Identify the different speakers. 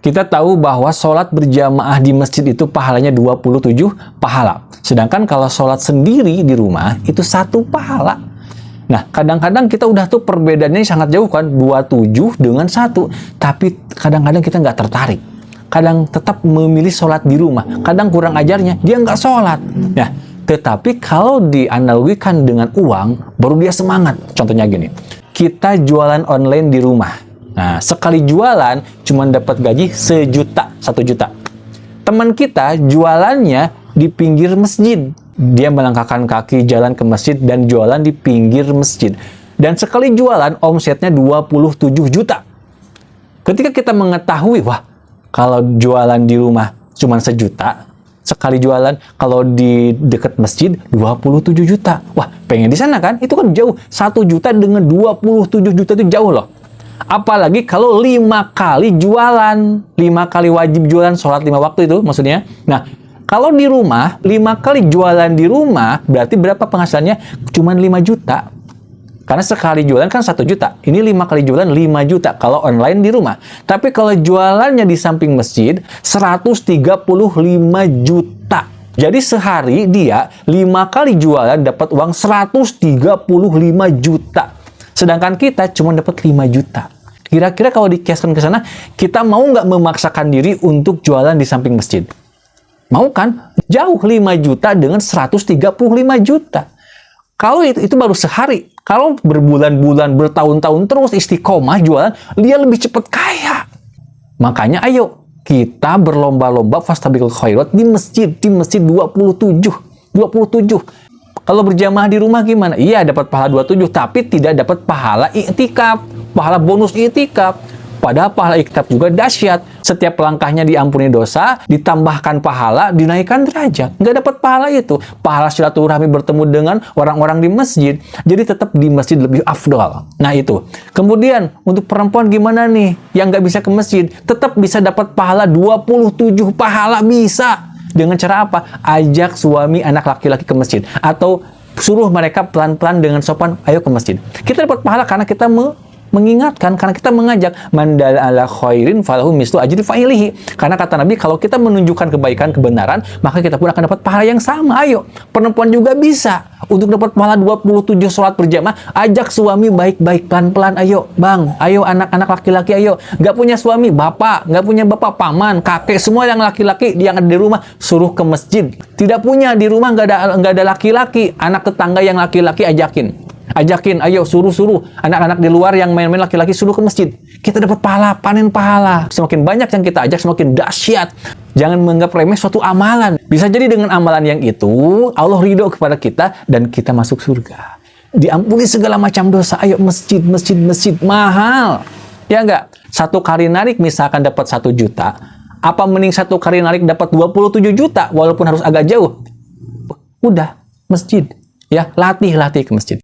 Speaker 1: Kita tahu bahwa sholat berjamaah di masjid itu pahalanya 27 pahala. Sedangkan kalau sholat sendiri di rumah itu 1 pahala. Nah, kadang-kadang kita udah tuh perbedaannya sangat jauh kan, 27 dengan 1. Tapi kadang-kadang kita nggak tertarik. Kadang tetap memilih sholat di rumah. Kadang kurang ajarnya, dia nggak sholat. Nah, tetapi kalau dianalogikan dengan uang, baru dia semangat. Contohnya gini, kita jualan online di rumah. Nah, sekali jualan cuma dapat gaji 1 juta. Teman kita jualannya di pinggir masjid. Dia melangkahkan kaki jalan ke masjid dan jualan di pinggir masjid. Dan sekali jualan omsetnya 27 juta. Ketika kita mengetahui, wah, kalau jualan di rumah cuma 1 juta, sekali jualan kalau di dekat masjid 27 juta. Wah, pengen di sana kan? Itu kan jauh. 1 juta dengan 27 juta itu jauh loh. Apalagi kalau 5 kali jualan, 5 kali wajib jualan, sholat 5 waktu itu maksudnya. Nah, kalau di rumah, 5 kali jualan di rumah, berarti berapa penghasilannya? Cuman 5 juta. Karena sekali jualan kan 1 juta. Ini 5 kali jualan 5 juta kalau online di rumah. Tapi kalau jualannya di samping masjid, 135 juta. Jadi sehari dia 5 kali jualan dapat uang 135 juta. Sedangkan kita cuma dapat 5 juta. Kira-kira kalau dikeskan ke sana, kita mau nggak memaksakan diri untuk jualan di samping masjid? Mau kan? Jauh 5 juta dengan 135 juta. Kalau itu baru sehari. Kalau berbulan-bulan, bertahun-tahun terus istiqomah jualan, dia lebih cepat kaya. Makanya ayo, kita berlomba-lomba fastabiqul khairat di masjid 27. Kalau berjamaah di rumah gimana? Iya, dapat pahala 27, tapi tidak dapat pahala i'tikaf, pahala bonus i'tikaf. Padahal pahala i'tikaf juga dahsyat. Setiap langkahnya diampuni dosa, ditambahkan pahala, dinaikkan derajat. Nggak dapat pahala itu. Pahala silaturahmi bertemu dengan orang-orang di masjid. Jadi tetap di masjid lebih afdal. Nah itu. Kemudian, untuk perempuan gimana nih? Yang nggak bisa ke masjid, tetap bisa dapat pahala 27 pahala bisa. Dengan cara apa? Ajak suami anak laki-laki ke masjid. Atau suruh mereka pelan-pelan dengan sopan, ayo ke masjid. Kita dapat pahala karena kita mengingatkan, karena kita mengajak. Man dalla ala khairin falahu mislu ajri fa'ilihi. Karena kata Nabi, kalau kita menunjukkan kebaikan, kebenaran, maka kita pun akan dapat pahala yang sama. Ayo, perempuan juga bisa. Untuk dapat pahala 27 sholat berjamaah, ajak suami baik-baik, pelan-pelan. Ayo, bang, ayo anak-anak laki-laki, ayo. Nggak punya suami, bapak. Nggak punya bapak, paman, kakek, semua yang laki-laki yang ada di rumah, suruh ke masjid. Tidak punya di rumah, nggak ada laki-laki. Anak tetangga yang laki-laki ajakin, ayo suruh anak-anak di luar yang main-main laki-laki suruh ke masjid. Kita dapat pahala, panen pahala. Semakin banyak yang kita ajak, semakin dahsyat. Jangan menganggap remeh suatu amalan. Bisa jadi dengan amalan yang itu, Allah ridho kepada kita dan kita masuk surga. Diampuni segala macam dosa. Ayo masjid, mahal. Ya enggak? 1 kali narik misalkan dapat 1 juta. Apa mending 1 kali narik dapat 27 juta walaupun harus agak jauh? Udah, masjid. Ya, latih ke masjid.